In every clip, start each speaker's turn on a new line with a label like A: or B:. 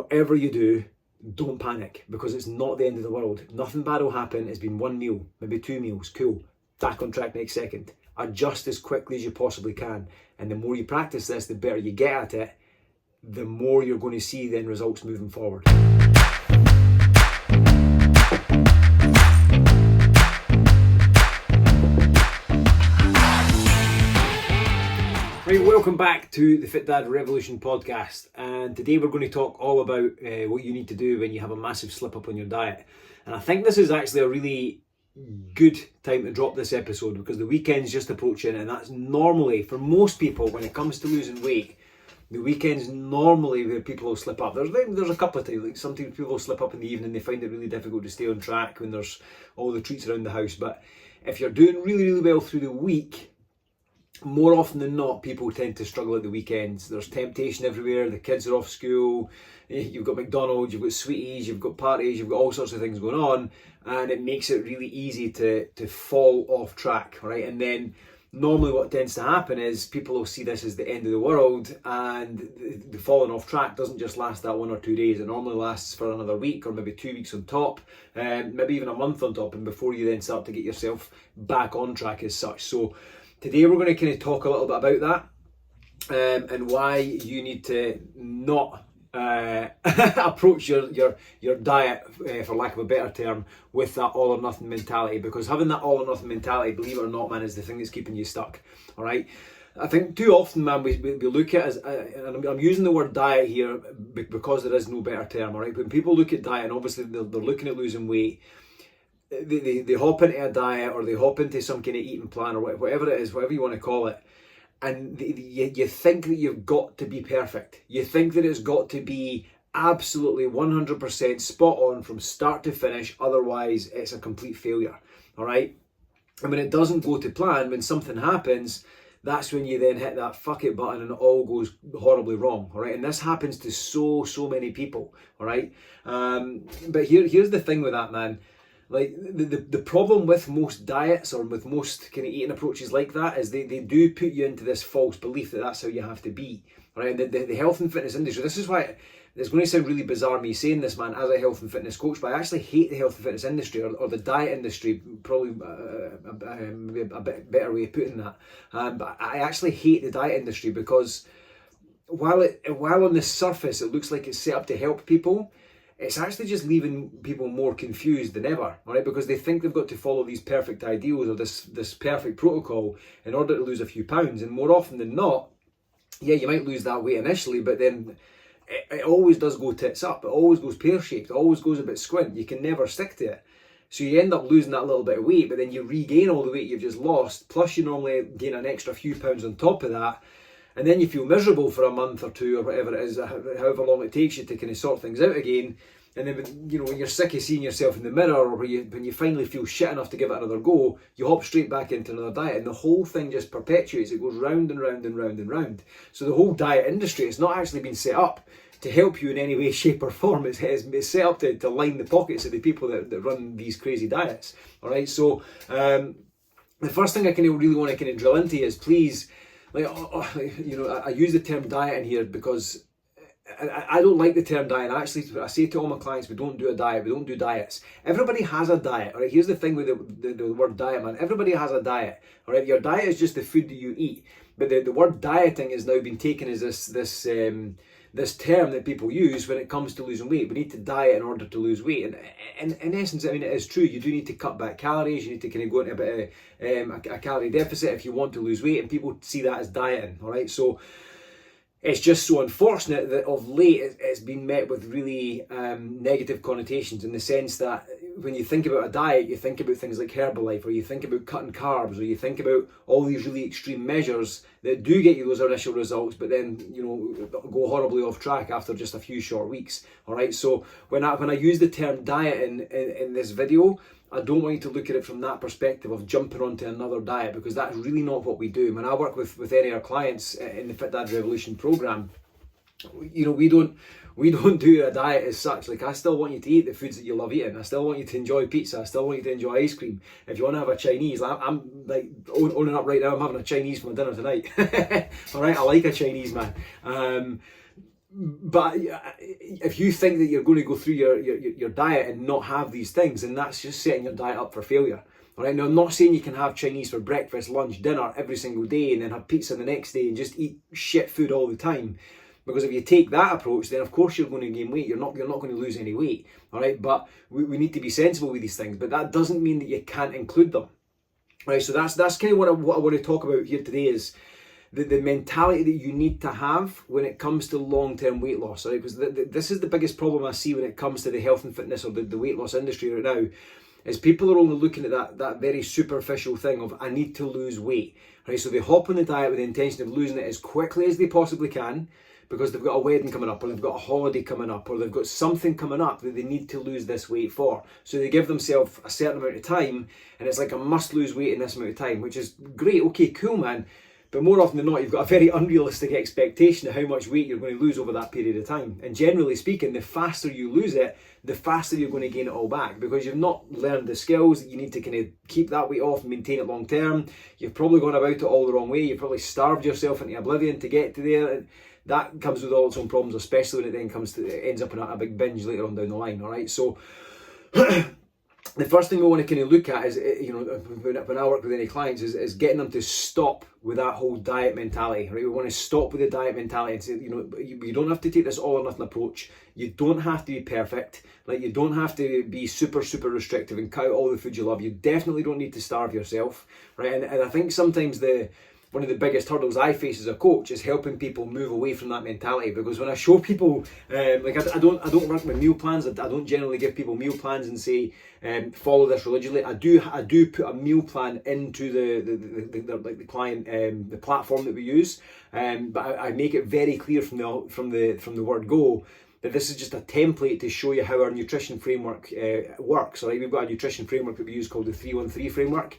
A: whatever you do, don't panic, because it's not the end of the world. Nothing bad will happen. It's been one meal, maybe 2 meals, cool. Back on track next second. Adjust as quickly as you possibly can. And the more you practice this, the better you get at it, the more you're going to see then results moving forward. Right, welcome back to the Fit Dad Revolution podcast, and today we're going to talk all about what you need to do when you have a massive slip up on your diet. And I think this is actually a really good time to drop this episode because the weekend's just approaching, and that's normally, for most people, when it comes to losing weight, the weekend's normally where people will slip up. There's a couple of times, like sometimes people will slip up in the evening, they find it really difficult to stay on track when there's all the treats around the house. But if you're doing really, really well through the week, more often than not, people tend to struggle at the weekends. There's temptation everywhere, the kids are off school, you've got McDonald's, you've got sweeties, you've got parties, you've got all sorts of things going on, and it makes it really easy to fall off track, right? And then normally what tends to happen is people will see this as the end of the world, and the falling off track doesn't just last that 1 or 2 days. It normally lasts for another week or maybe 2 weeks on top, maybe even a month on top, and before you then start to get yourself back on track as such. So today we're going to kind of talk a little bit about that and why you need to not approach your diet, for lack of a better term, with that all or nothing mentality. Because having that all or nothing mentality, believe it or not, man, is the thing that's keeping you stuck. All right. I think too often, man, we look at it as, and I'm using the word diet here because there is no better term. All right. When people look at diet, and obviously they're looking at losing weight, they hop into a diet or they hop into some kind of eating plan or whatever it is, whatever you want to call it, and you think that you've got to be perfect. You think that it's got to be absolutely 100% spot on from start to finish, otherwise it's a complete failure, all right? And when it doesn't go to plan, when something happens, that's when you then hit that fuck it button and it all goes horribly wrong, all right? And this happens to so many people, all right? But here's the thing with that, man. Like the problem with most diets or with most kind of eating approaches like that is they do put you into this false belief that that's how you have to be, right? And the health and fitness industry, this is why it's going to sound really bizarre me saying this, man, as a health and fitness coach, but I actually hate the health and fitness industry or the diet industry, probably maybe a bit better way of putting that. But I actually hate the diet industry because while on the surface it looks like it's set up to help people, it's actually just leaving people more confused than ever, all right? Because they think they've got to follow these perfect ideals or this perfect protocol in order to lose a few pounds. And more often than not, yeah, you might lose that weight initially, but then it always does go tits up. It always goes pear-shaped. It always goes a bit squint. You can never stick to it. So you end up losing that little bit of weight, but then you regain all the weight you've just lost, plus you normally gain an extra few pounds on top of that. And then you feel miserable for a month or two or whatever it is, however long it takes you to kind of sort things out again. And then, when you're sick of seeing yourself in the mirror, or when you finally feel shit enough to give it another go, you hop straight back into another diet, and the whole thing just perpetuates. It goes round and round and round and round. So the whole diet industry, it's not actually been set up to help you in any way, shape or form. It's set up to line the pockets of the people that run these crazy diets. All right. So the first thing I kind of really want to kind of drill into is, please, I use the term diet in here because I don't like the term diet. Actually, I say to all my clients, we don't do a diet, we don't do diets. Everybody has a diet, all right? Here's the thing with the word diet, man. Everybody has a diet, all right? Your diet is just the food that you eat. But the word dieting has now been taken as this term that people use when it comes to losing weight. We need to diet in order to lose weight. And in essence, I mean, it is true. You do need to cut back calories. You need to kind of go into a bit of a calorie deficit if you want to lose weight. And people see that as dieting, all right? So it's just so unfortunate that of late it's been met with really negative connotations, in the sense that when you think about a diet, you think about things like Herbalife, or you think about cutting carbs, or you think about all these really extreme measures that do get you those initial results, but then go horribly off track after just a few short weeks. All right. So when I use the term diet in this video, I don't want you to look at it from that perspective of jumping onto another diet, because that's really not what we do. When I work with any of our clients in the Fit Dad Revolution program, we don't do a diet as such. Like, I still want you to eat the foods that you love eating. I still want you to enjoy pizza. I still want you to enjoy ice cream. If you want to have a Chinese, I'm like owning up right now, I'm having a Chinese for my dinner tonight. All right, I like a Chinese, man. But if you think that you're going to go through your diet and not have these things, then that's just setting your diet up for failure. All right, now I'm not saying you can have Chinese for breakfast, lunch, dinner every single day and then have pizza the next day and just eat shit food all the time. Because if you take that approach, then of course you're going to gain weight. You're not going to lose any weight. All right, but we need to be sensible with these things. But that doesn't mean that you can't include them. All right, so that's kind of what I want to talk about here today is the mentality that you need to have when it comes to long-term weight loss. Right, because this is the biggest problem I see when it comes to the health and fitness or the weight loss industry right now. Is people are only looking at that very superficial thing of I need to lose weight. Right, so they hop on the diet with the intention of losing it as quickly as they possibly can because they've got a wedding coming up or they've got a holiday coming up or they've got something coming up that they need to lose this weight for. So they give themselves a certain amount of time and it's like I must lose weight in this amount of time, which is great, okay, cool man. But more often than not, you've got a very unrealistic expectation of how much weight you're going to lose over that period of time. And generally speaking, the faster you lose it, the faster you're going to gain it all back because you've not learned the skills that you need to kind of keep that weight off and maintain it long term. You've probably gone about it all the wrong way. You've probably starved yourself into oblivion to get to there. And that comes with all its own problems, especially when it then it ends up in a big binge later on down the line. All right, so the first thing we want to kind of look at is, when I work with any clients, is getting them to stop with that whole diet mentality, right? We want to stop with the diet mentality and say, you don't have to take this all or nothing approach. You don't have to be perfect. Like, you don't have to be super, super restrictive and cut out all the food you love. You definitely don't need to starve yourself, right? And I think sometimes one of the biggest hurdles I face as a coach is helping people move away from that mentality, because when I show people, I don't work with meal plans. I don't generally give people meal plans and say follow this religiously. I do put a meal plan into the client the platform that we use, but I make it very clear from the word go that this is just a template to show you how our nutrition framework works. Right, we've got a nutrition framework that we use called the 3-1-3 framework.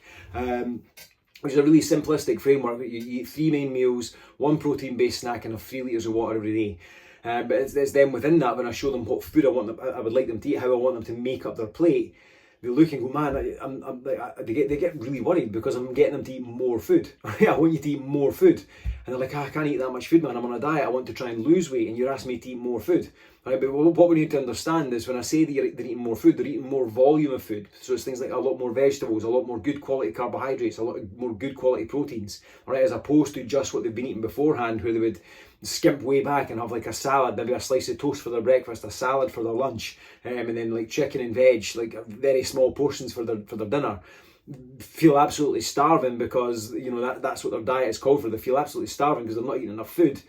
A: Which is a really simplistic framework. You eat 3 main meals, 1 protein-based snack, and have 3 litres of water every day. But it's then within that, when I show them what food I would like them to eat, how I want them to make up their plate, they look and go, man, they get really worried because I'm getting them to eat more food. I want you to eat more food. And they're like, I can't eat that much food, man. I'm on a diet. I want to try and lose weight, and you're asking me to eat more food. Right, but what we need to understand is when I say that they're eating more food, they're eating more volume of food. So it's things like a lot more vegetables, a lot more good quality carbohydrates, a lot more good quality proteins, right, as opposed to just what they've been eating beforehand, where they would skimp way back and have like a salad, maybe a slice of toast for their breakfast, a salad for their lunch, and then like chicken and veg, like very small portions for their dinner. Feel absolutely starving because that's what their diet is called for. They feel absolutely starving because they're not eating enough food.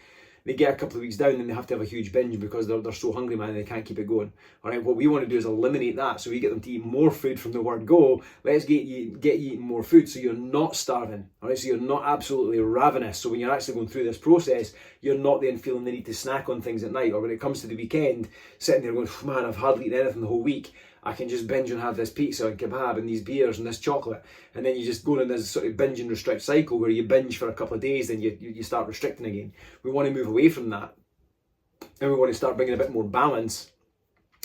A: They get a couple of weeks down and they have to have a huge binge because they're so hungry, man, and they can't keep it going. All right, what we want to do is eliminate that. So we get them to eat more food from the word go. Let's get you eating more food so you're not starving. All right, so you're not absolutely ravenous. So when you're actually going through this process, you're not then feeling the need to snack on things at night, or when it comes to the weekend, sitting there going, man, I've hardly eaten anything the whole week. I can just binge and have this pizza and kebab and these beers and this chocolate. And then you just go in this sort of binge and restrict cycle where you binge for a couple of days, then you start restricting again. We want to move away from that. And we want to start bringing a bit more balance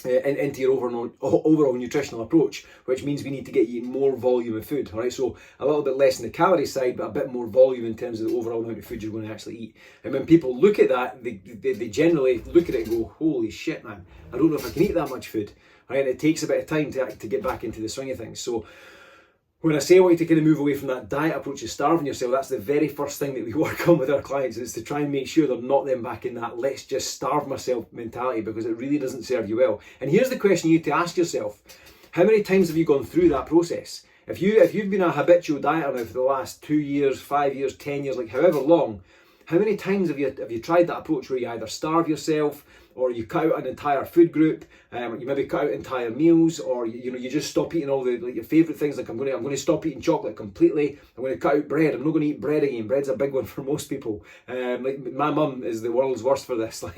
A: into your overall nutritional approach, which means we need to get you more volume of food. All right, so a little bit less on the calorie side, but a bit more volume in terms of the overall amount of food you're going to actually eat. And when people look at that, they generally look at it and go, holy shit, man, I don't know if I can eat that much food. Right, and it takes a bit of time to get back into the swing of things. So when I say I want you to kind of move away from that diet approach of starving yourself, that's the very first thing that we work on with our clients, is to try and make sure they're not then back in that let's just starve myself mentality, because it really doesn't serve you well. And here's the question you need to ask yourself: how many times have you gone through that process? If you've been a habitual dieter now for the last 2 years, 5 years, 10 years, like however long, how many times have you tried that approach where you either starve yourself, or you cut out an entire food group, you maybe cut out entire meals, or you just stop eating all the your favourite things, like I'm going to stop eating chocolate completely, I'm going to cut out bread, I'm not going to eat bread again. Bread's a big one for most people. Like my mum is the world's worst for this. Like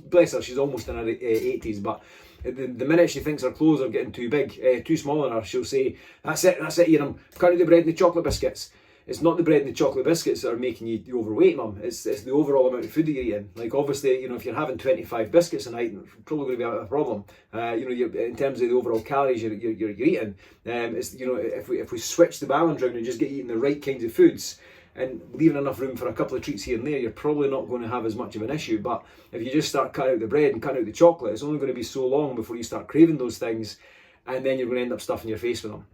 A: bless her, she's almost in her 80s, but the minute she thinks her clothes are getting too big, too small on her, she'll say, that's it, I'm cutting out the bread and the chocolate biscuits. It's not the bread and the chocolate biscuits that are making you overweight, mum. It's the overall amount of food that you're eating. Like obviously, if you're having 25 biscuits a night, it's probably going to be a problem. In terms of the overall calories you're eating, if we switch the balance around and just get eating the right kinds of foods, and leaving enough room for a couple of treats here and there, you're probably not going to have as much of an issue. But if you just start cutting out the bread and cutting out the chocolate, it's only going to be so long before you start craving those things, and then you're going to end up stuffing your face with them.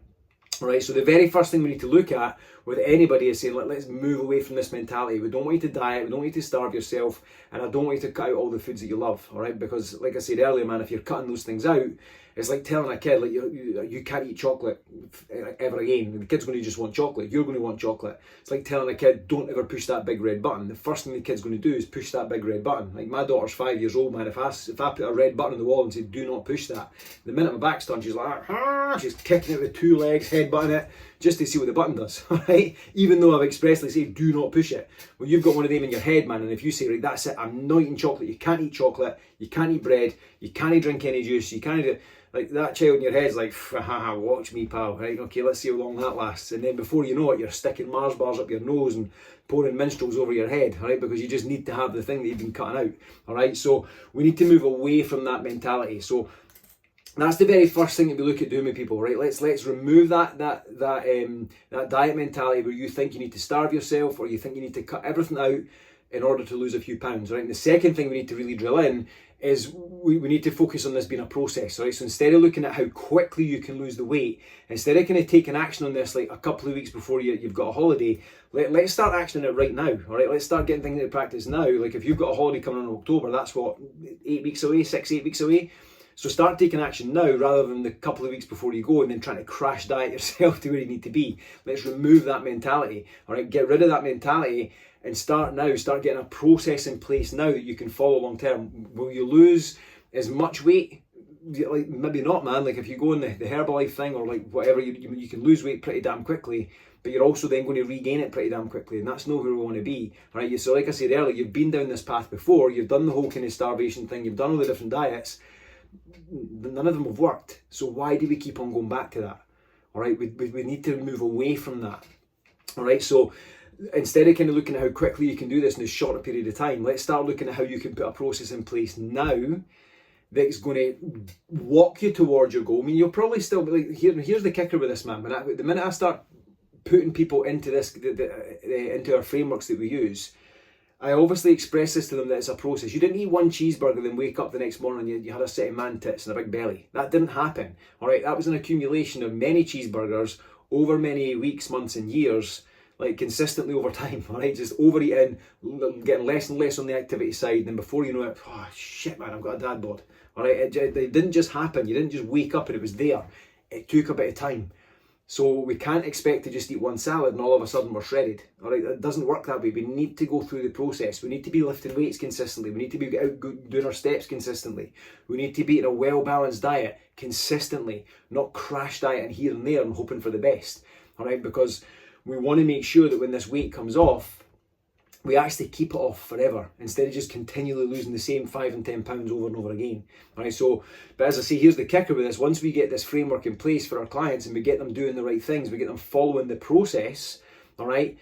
A: Right, so the very first thing we need to look at with anybody is saying, let's move away from this mentality. We don't want you to diet, we don't want you to starve yourself, and I don't want you to cut out all the foods that you love, all right? Because like I said earlier, man, if you're cutting those things out, it's like telling a kid, like, you can't eat chocolate ever again. The kid's going to just want chocolate. You're going to want chocolate. It's like telling a kid, don't ever push that big red button. The first thing the kid's going to do is push that big red button. Like, my daughter's 5 years old, man. If I put a red button on the wall and say, do not push that, the minute my back's turned, she's like, she's kicking it with 2 legs, headbutting it, just to see what the button does, right? Even though I've expressly said, do not push it. Well, you've got one of them in your head, man, and if you say, right, that's it, I'm not eating chocolate, you can't eat chocolate, you can't eat bread, you can't drink any juice, you can't do, like, that child in your head's like, watch me, pal, right? Okay, let's see how long that lasts. And then before you know it, you're sticking Mars bars up your nose and pouring minstrels over your head, right? Because you just need to have the thing that you've been cutting out, all right? So we need to move away from that mentality. So that's the very first thing that we look at doing with people, right? Let's remove that diet mentality where you think you need to starve yourself or you think you need to cut everything out in order to lose a few pounds, right? And the second thing we need to really drill in is we need to focus on this being a process, right? So instead of looking at how quickly you can lose the weight, instead of kind of taking action on this like a couple of weeks before you've got a holiday, let's start actioning it right now, all right? Let's start getting things into practice now. Like, if you've got a holiday coming in October, that's what, 8 weeks away, 6-8 weeks away. So start taking action now rather than the couple of weeks before you go and then trying to crash diet yourself to where you need to be. Let's remove that mentality, all right? Get rid of that mentality and start now. Start getting a process in place now that you can follow long term. Will you lose as much weight? Like, maybe not, man. Like, if you go in the Herbalife thing or like whatever, you can lose weight pretty damn quickly, but you're also then going to regain it pretty damn quickly, and that's not where we want to be, right? So like I said earlier, you've been down this path before, you've done the whole kind of starvation thing, you've done all the different diets, none of them have worked. So why do we keep on going back to that? All right, we need to move away from that. All right, so instead of kind of looking at how quickly you can do this in a shorter period of time, let's start looking at how you can put a process in place now that's going to walk you towards your goal. I mean, you'll probably still be like, here's the kicker with this, man. The minute I start putting people into this, into our frameworks that we use, I obviously express this to them that it's a process. You didn't eat one cheeseburger then wake up the next morning and you had a set of man tits and a big belly. That didn't happen. All right, that was an accumulation of many cheeseburgers over many weeks, months and years, like consistently over time. All right, just overeating, getting less and less on the activity side, and then before you know it, oh shit, man, I've got a dad bod. All right, it didn't just happen. You didn't just wake up and it was there. It took a bit of time. So we can't expect to just eat one salad and all of a sudden we're shredded. All right, it doesn't work that way. We need to go through the process. We need to be lifting weights consistently. We need to be out doing our steps consistently. We need to be eating a well-balanced diet consistently, not crash dieting here and there and hoping for the best. All right, because we want to make sure that when this weight comes off, we actually keep it off forever instead of just continually losing the same 5 and 10 pounds over and over again. All right, so, but as I say, here's the kicker with this. Once we get this framework in place for our clients and we get them doing the right things, we get them following the process, all right,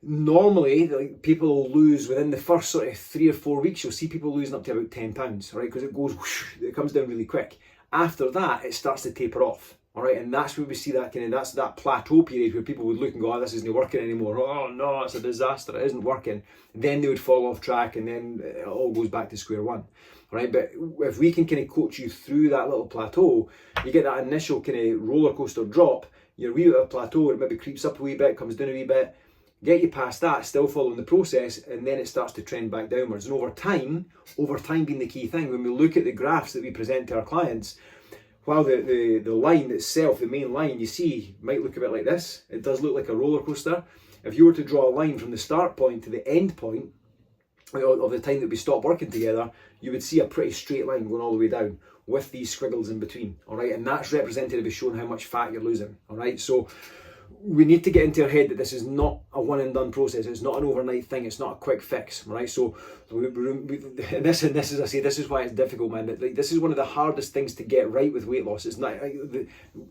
A: normally like, people will lose within the first sort of 3 or 4 weeks. You'll see people losing up to about 10 pounds, all right, because it goes, whoosh, it comes down really quick. After that, it starts to taper off. All right, and that's where we see that kind of, that's that plateau period where people would look and go, oh, this isn't working anymore. Oh no, it's a disaster, it isn't working. Then they would fall off track and then it all goes back to square one. All right, but if we can kind of coach you through that little plateau, you get that initial kind of roller coaster drop, you're a wee bit of a plateau, it maybe creeps up a wee bit, comes down a wee bit, get you past that, still following the process, and then it starts to trend back downwards. And over time being the key thing, when we look at the graphs that we present to our clients, while the line itself, the main line you see, might look a bit like this. It does look like a roller coaster. If you were to draw a line from the start point to the end point of the time that we stop working together, you would see a pretty straight line going all the way down with these squiggles in between, all right? And that's representative of showing how much fat you're losing, all right? So we need to get into our head that this is not a one and done process. It's not an overnight thing. It's not a quick fix, right? So this is, I say, this is why it's difficult, man. Like, this is one of the hardest things to get right with weight loss. It's not the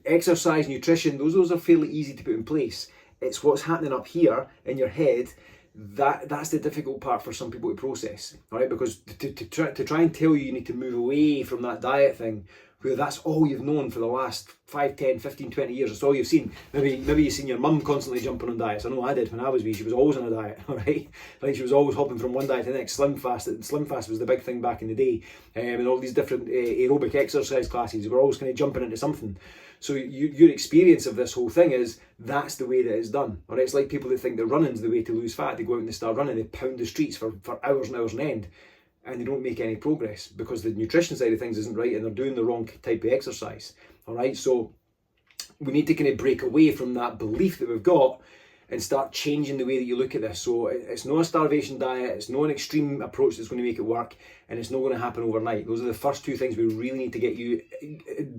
A: exercise, nutrition. Those are fairly easy to put in place. It's what's happening up here in your head that's the difficult part for some people to process, all right? Because to try and tell you need to move away from that diet thing where that's all you've known for the last 5, 10, 15, 20 years. It's all you've seen. Maybe you've seen your mum constantly jumping on diets. I know I did when I was wee. She was always on a diet, all right? Like, she was always hopping from one diet to the next. Slim fast was the big thing back in the day. And all these different aerobic exercise classes, we're always kind of jumping into something. So your experience of this whole thing is that's the way that it's done. All right? It's like people that think that running's the way to lose fat. They go out and they start running, they pound the streets for hours and hours on end, and they don't make any progress because the nutrition side of things isn't right and they're doing the wrong type of exercise. All right, so we need to kind of break away from that belief that we've got and start changing the way that you look at this. So it's not a starvation diet, it's not an extreme approach that's going to make it work, and it's not going to happen overnight. Those are the first two things we really need to get you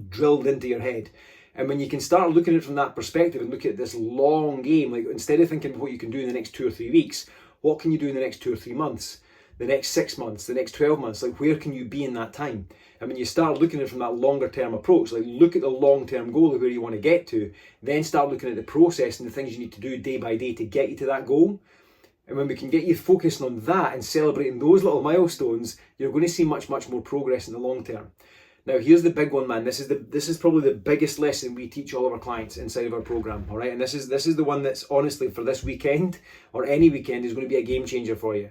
A: drilled into your head. And when you can start looking at it from that perspective and look at this long game, like instead of thinking of what you can do in the next 2 or 3 weeks, what can you do in the next 2 or 3 months? The next 6 months, the next 12 months, like where can you be in that time? And when you start looking at it from that longer term approach, like look at the long term goal of where you want to get to, then start looking at the process and the things you need to do day by day to get you to that goal. And when we can get you focusing on that and celebrating those little milestones, you're going to see much, much more progress in the long term. Now, here's the big one, man. This is probably the biggest lesson we teach all of our clients inside of our program, all right? And this is the one that's honestly for this weekend or any weekend is going to be a game changer for you.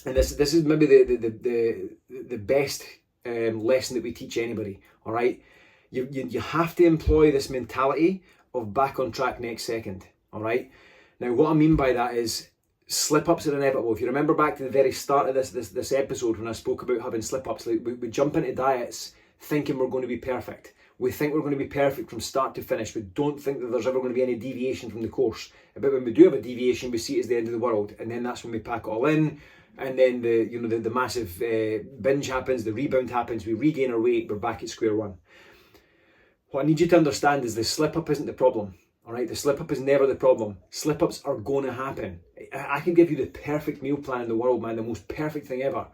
A: And this is maybe the best lesson that we teach anybody, all right? You have to employ this mentality of back on track next second, all right? Now, what I mean by that is slip-ups are inevitable. If you remember back to the very start of this episode when I spoke about having slip-ups, like we jump into diets thinking we're going to be perfect. We think we're going to be perfect from start to finish. We don't think that there's ever going to be any deviation from the course. But when we do have a deviation, we see it as the end of the world. And then that's when we pack it all in. And then the massive binge happens, the rebound happens, we regain our weight, we're back at square one. What I need you to understand is the slip-up isn't the problem. All right, the slip-up is never the problem. Slip-ups are going to happen. I can give you the perfect meal plan in the world, man, the most perfect thing ever.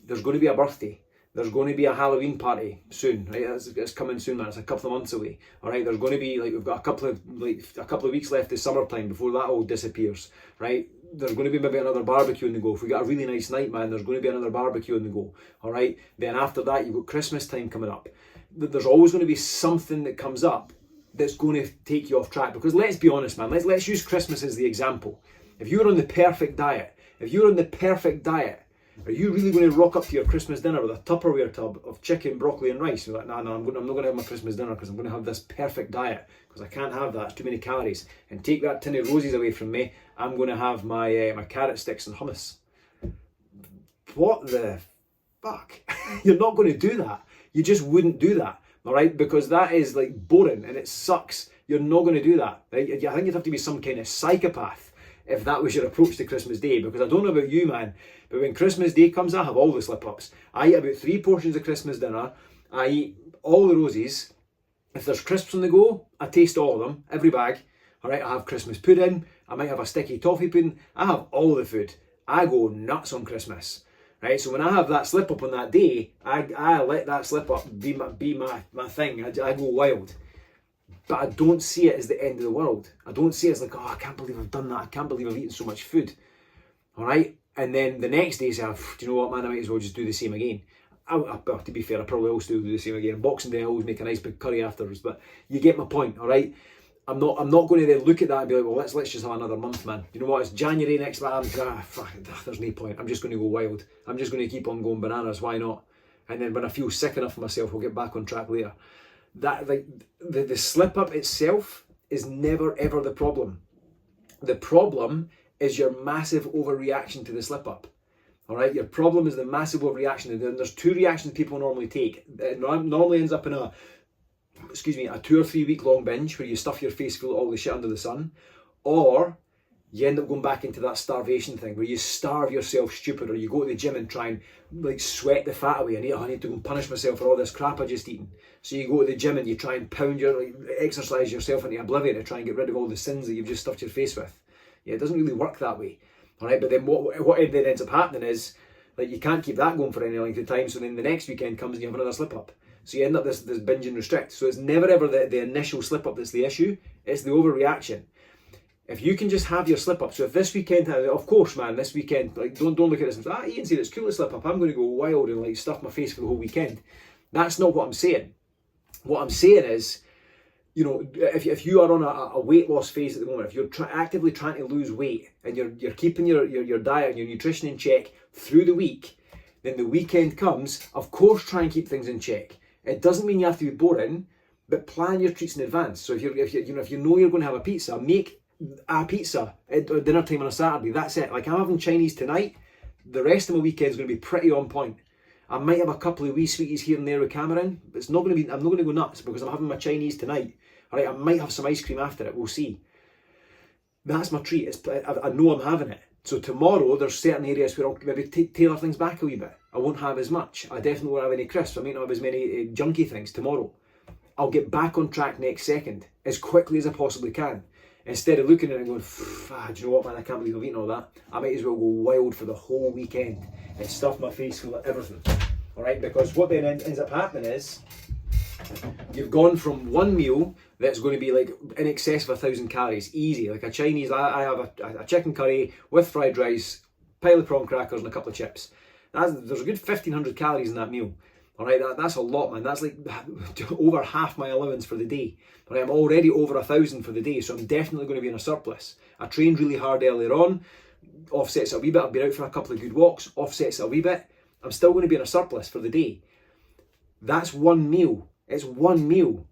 A: There's going to be a birthday. There's going to be a Halloween party soon, right? It's coming soon, man. It's a couple of months away. All right, there's going to be, like, we've got a couple of weeks left this summertime before that all disappears, right? There's going to be maybe another barbecue on the go. If we got a really nice night, man, there's going to be another barbecue on the go, all right? Then after that, you've got Christmas time coming up. There's always going to be something that comes up that's going to take you off track. Because let's be honest, man, let's use Christmas as the example. If you're on the perfect diet, are you really going to rock up to your Christmas dinner with a Tupperware tub of chicken, broccoli and rice? You're like, no, I'm not going to have my Christmas dinner because I'm going to have this perfect diet because I can't have that, it's too many calories. And take that tin of roses away from me, I'm going to have my carrot sticks and hummus. What the fuck? You're not going to do that. You just wouldn't do that, all right? Because that is like boring and it sucks. You're not going to do that, right? I think you'd have to be some kind of psychopath if that was your approach to Christmas Day, because I don't know about you, man, but when Christmas Day comes, I have all the slip-ups. I eat about 3 portions of Christmas dinner, I eat all the roses. If there's crisps on the go, I taste all of them, every bag. All right, I have Christmas pudding, I might have a sticky toffee pudding, I have all the food. I go nuts on Christmas, right? So when I have that slip-up on that day, I let that slip-up be my thing, I go wild. But I don't see it as the end of the world. I don't see it as like, oh, I can't believe I've done that. I can't believe I've eaten so much food. All right? And then the next day, say, do you know what, man, I might as well just do the same again. To be fair, I probably will still do the same again. Boxing Day, I always make a nice big curry afterwards. But you get my point, all right? I'm not going to then look at that and be like, well, let's just have another month, man. You know what? It's January next month. There's no point. I'm just going to go wild. I'm just going to keep on going bananas. Why not? And then when I feel sick enough of myself, I'll get back on track later. That, like, the slip up itself is never ever the problem. The problem is your massive overreaction to the slip up. All right, your problem is the massive overreaction. And then there's 2 reactions people normally take. It normally ends up in a 2 or 3 week long binge where you stuff your face full of all the shit under the sun, or you end up going back into that starvation thing where you starve yourself stupid, or you go to the gym and try and like sweat the fat away and I need to go and punish myself for all this crap I just eaten. So you go to the gym and you try and exercise yourself into oblivion to try and get rid of all the sins that you've just stuffed your face with. Yeah, it doesn't really work that way. All right, but then what then ends up happening is like you can't keep that going for any length of time. So then the next weekend comes and you have another slip up. So you end up this binge and restrict. So it's never ever the initial slip up that's the issue. It's the overreaction. If you can just have your slip up, so if this weekend, of course, man, this weekend, like don't look at this and say, Ian said it's cool to slip up, I'm going to go wild and like stuff my face for the whole weekend. That's not what I'm saying. What I'm saying is, you know, if you are on a weight loss phase at the moment, if you're actively trying to lose weight and you're keeping your diet and your nutrition in check through the week, then the weekend comes, of course try and keep things in check. It doesn't mean you have to be boring, but plan your treats in advance. So if you know you're going to have a pizza, make a pizza at dinner time on a Saturday. That's it. Like, I'm having Chinese tonight. The rest of my weekend is going to be pretty on point. I might have a couple of wee sweeties here and there with Cameron, but I'm not going to go nuts because I'm having my Chinese tonight. All right, I might have some ice cream after it. We'll see. That's my treat. I know I'm having it. So tomorrow, there's certain areas where I'll maybe tailor things back a wee bit. I won't have as much. I definitely won't have any crisps. I might not have as many junky things tomorrow. I'll get back on track next second as quickly as I possibly can. Instead of looking at it and going, do you know what, man, I can't believe I've eaten all that. I might as well go wild for the whole weekend and stuff my face full of everything. All right, because what then ends up happening is you've gone from one meal that's going to be like in excess of 1,000 calories, easy. Like a Chinese, I have a chicken curry with fried rice, pile of prawn crackers and a couple of chips. There's a good 1,500 calories in that meal. All right, that's a lot, man. That's like over half my allowance for the day. All right, I'm already over 1,000 for the day, so I'm definitely going to be in a surplus. I trained really hard earlier on, offsets it a wee bit. I've been out for a couple of good walks, offsets it a wee bit. I'm still going to be in a surplus for the day. That's one meal. It's one meal.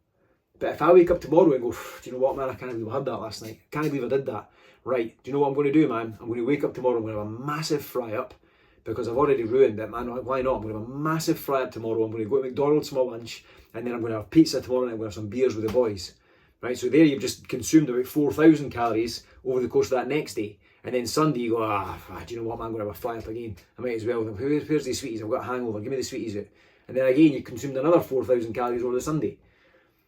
A: But if I wake up tomorrow and go, do you know what, man, I can't believe I had that last night. I can't believe I did that. Right, do you know what I'm going to do, man? I'm going to wake up tomorrow, I'm going to have a massive fry up because I've already ruined it, man. Why not? I'm going to have a massive fry up tomorrow. I'm going to go to McDonald's for my lunch and then I'm going to have pizza tomorrow and I'm going to have some beers with the boys. Right, so there you've just consumed about 4,000 calories over the course of that next day. And then Sunday you go, do you know what, man, I'm going to have a fry up again. I might as well. Where's the sweeties? I've got a hangover. Give me the sweeties out. And then again, you consumed another 4,000 calories over the Sunday.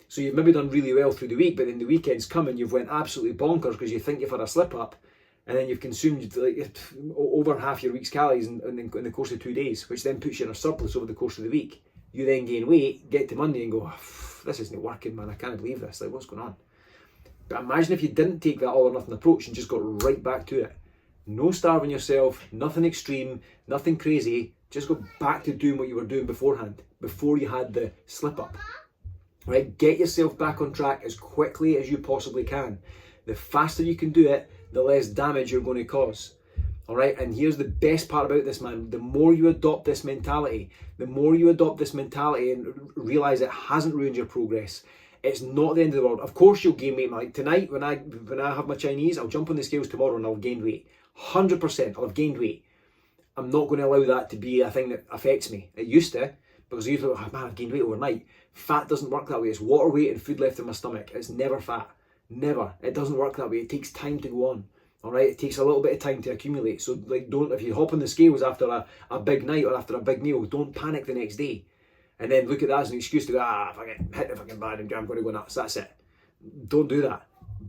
A: So you've maybe done really well through the week, but then the weekend's come and you've went absolutely bonkers because you think you've had a slip up, and then you've consumed like over half your week's calories in the course of 2 days, which then puts you in a surplus over the course of the week. You then gain weight, get to Monday and go, this isn't working, man. I can't believe this. Like, what's going on? But imagine if you didn't take that all or nothing approach and just got right back to it. No starving yourself, nothing extreme, nothing crazy. Just go back to doing what you were doing beforehand, before you had the slip up. Right? Get yourself back on track as quickly as you possibly can. The faster you can do it, the less damage you're going to cause. All right? And here's the best part about this, man. The more you adopt this mentality and realize it hasn't ruined your progress, it's not the end of the world. Of course you'll gain weight. Like tonight, when I have my Chinese, I'll jump on the scales tomorrow and I'll gain weight. 100% I'll have gained weight. I'm not going to allow that to be a thing that affects me. It used to, because I used to, man, I've gained weight overnight. Fat doesn't work that way. It's water weight and food left in my stomach. It's never fat. Never. It doesn't work that way. It takes time to go on. All right? It takes a little bit of time to accumulate. So, like, if you hop on the scales after a big night or after a big meal, don't panic the next day. And then look at that as an excuse to go, if I get hit the fucking bad, I'm going to go nuts. That's it. Don't do that.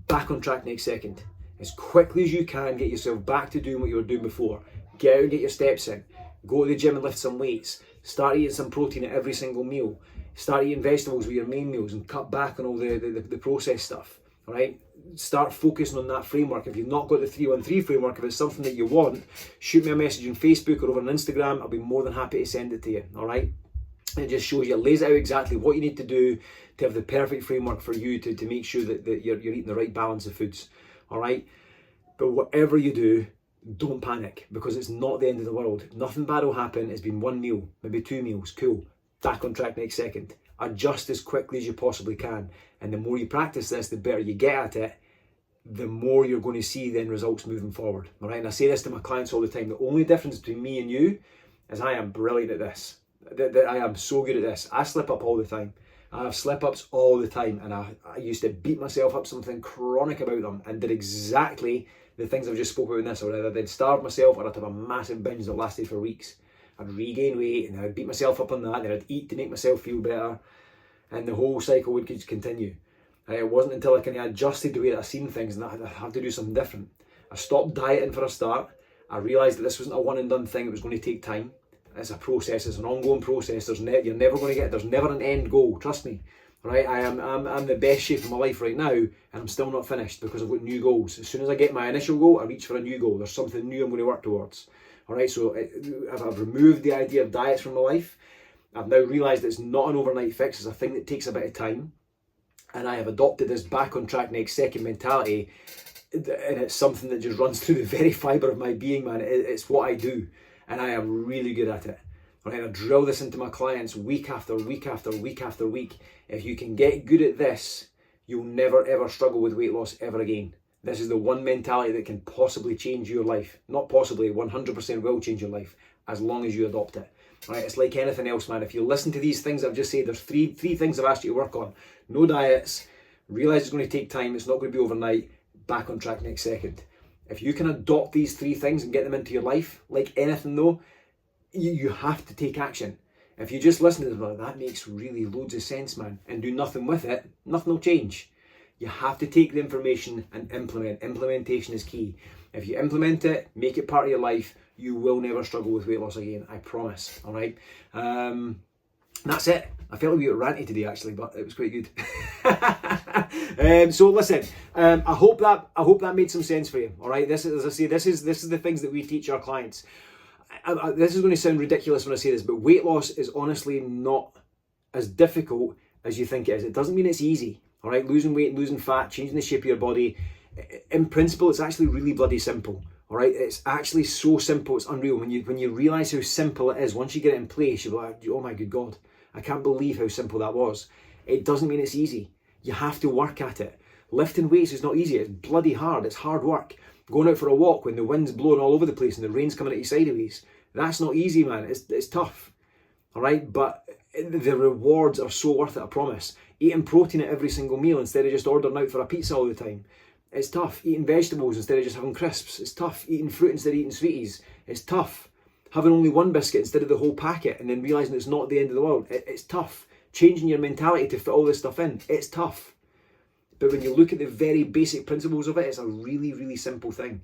A: Back on track next second. As quickly as you can, get yourself back to doing what you were doing before. Get out and get your steps in. Go to the gym and lift some weights. Start eating some protein at every single meal. Start eating vegetables with your main meals and cut back on all the processed stuff. All right? Start focusing on that framework. If you've not got the 313 framework, if it's something that you want, shoot me a message on Facebook or over on Instagram. I'll be more than happy to send it to you. All right? It just shows you, lays out exactly what you need to do to have the perfect framework for you to make sure that you're eating the right balance of foods. All right? But whatever you do, don't panic, because it's not the end of the world. Nothing bad will happen. It's been one meal, maybe 2 meals. Cool. Back on track next second. Adjust as quickly as you possibly can. And the more you practice this, the better you get at it, the more you're going to see then results moving forward. All right? And I say this to my clients all the time. The only difference between me and you is I am brilliant at this. I am so good at this. I slip up all the time. I have slip-ups all the time, and I used to beat myself up something chronic about them and did exactly the things I've just spoke about in this. Or I'd starve myself, or I'd have a massive binge that lasted for weeks. I'd regain weight, and I'd beat myself up on that, and then I'd eat to make myself feel better, and the whole cycle would just continue. And it wasn't until I kind of adjusted the way that I seen things, and I had to do something different. I stopped dieting for a start. I realised that this wasn't a one-and-done thing. It was going to take time. It's a process. It's an ongoing process. You're never going to get. There's never an end goal. Trust me. Right? I'm the best shape of my life right now, and I'm still not finished because I've got new goals. As soon as I get my initial goal, I reach for a new goal. There's something new I'm going to work towards. All right. So I've removed the idea of diets from my life. I've now realised it's not an overnight fix, it's a thing that takes a bit of time. And I have adopted this back on track next second mentality, and it's something that just runs through the very fibre of my being, man. It's what I do, and I am really good at it. Right, I drill this into my clients week after week after week after week. If you can get good at this, you'll never ever struggle with weight loss ever again. This is the one mentality that can possibly change your life. Not possibly, 100% will change your life, as long as you adopt it. Right, it's like anything else, man. If you listen to these things I've just said, there's three things I've asked you to work on. No diets, realise it's going to take time, it's not going to be overnight, back on track next second. If you can adopt these 3 things and get them into your life, like anything though, you have to take action. If you just listen to them, like, that makes really loads of sense, man, and do nothing with it, nothing will change. You have to take the information and implement. Implementation is key. If you implement it, make it part of your life, you will never struggle with weight loss again, I promise. All right. That's it. I felt a bit ranty today actually, but it was quite good. So listen, I hope that made some sense for you. All right. This is, as I say, this is the things that we teach our clients. This is going to sound ridiculous when I say this, but weight loss is honestly not as difficult as you think it is. It doesn't mean it's easy. All right. Losing weight, losing fat, changing the shape of your body. In principle, it's actually really bloody simple. All right, it's actually so simple, it's unreal. When you realise how simple it is, once you get it in place, you're like, oh my good God, I can't believe how simple that was. It doesn't mean it's easy. You have to work at it. Lifting weights is not easy, it's bloody hard, it's hard work. Going out for a walk when the wind's blowing all over the place and the rain's coming at you sideways, that's not easy, man, it's tough. All right, but the rewards are so worth it, I promise. Eating protein at every single meal instead of just ordering out for a pizza all the time. It's tough. Eating vegetables instead of just having crisps. It's tough. Eating fruit instead of eating sweeties. It's tough. Having only one biscuit instead of the whole packet and then realising it's not the end of the world. It's tough. Changing your mentality to fit all this stuff in. It's tough. But when you look at the very basic principles of it, it's a really, really simple thing.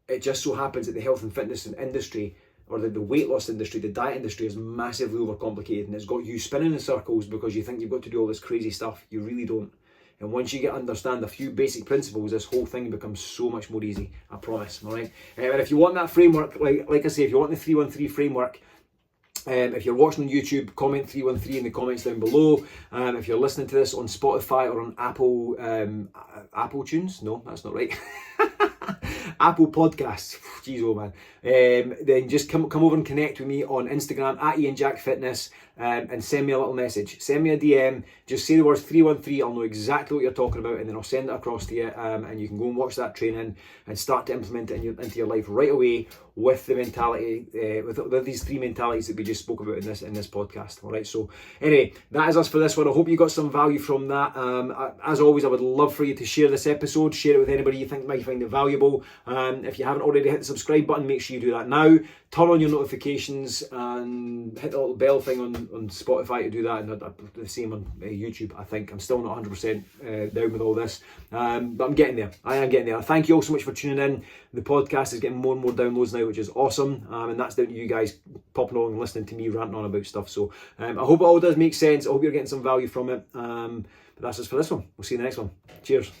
A: It just so happens that the health and fitness industry, or the weight loss industry, the diet industry is massively overcomplicated, and it's got you spinning in circles because you think you've got to do all this crazy stuff. You really don't. And once you understand a few basic principles, this whole thing becomes so much more easy, I promise, all right? And if you want that framework, like I say, if you want the 313 framework, if you're watching on YouTube, comment 313 in the comments down below. If you're listening to this on Spotify or on Apple Tunes, no, that's not right. Apple Podcasts, jeez, oh man. Then just come over and connect with me on Instagram at Ian Jack Fitness, and send me a little message. Send me a DM. Just say the words 313. I'll know exactly what you're talking about, and then I'll send it across to you. And you can go and watch that training and start to implement it into your life right away with the mentality, with these 3 mentalities that we just spoke about in this podcast. All right. So anyway, that is us for this one. I hope you got some value from that. As always, I would love for you to share this episode. Share it with anybody you think might find it valuable. If you haven't already hit the subscribe button, make sure you do that now. Turn on your notifications and hit the little bell thing on Spotify to do that, and the same on YouTube. I think I'm still not 100% down with all this, but I'm getting there. I am getting there. Thank you all so much for tuning in. The podcast is getting more and more downloads now, which is awesome, and that's down to you guys popping on and listening to me ranting on about stuff. So I hope it all does make sense. I hope you're getting some value from it. But that's it for this one. We'll see you in the next one. Cheers.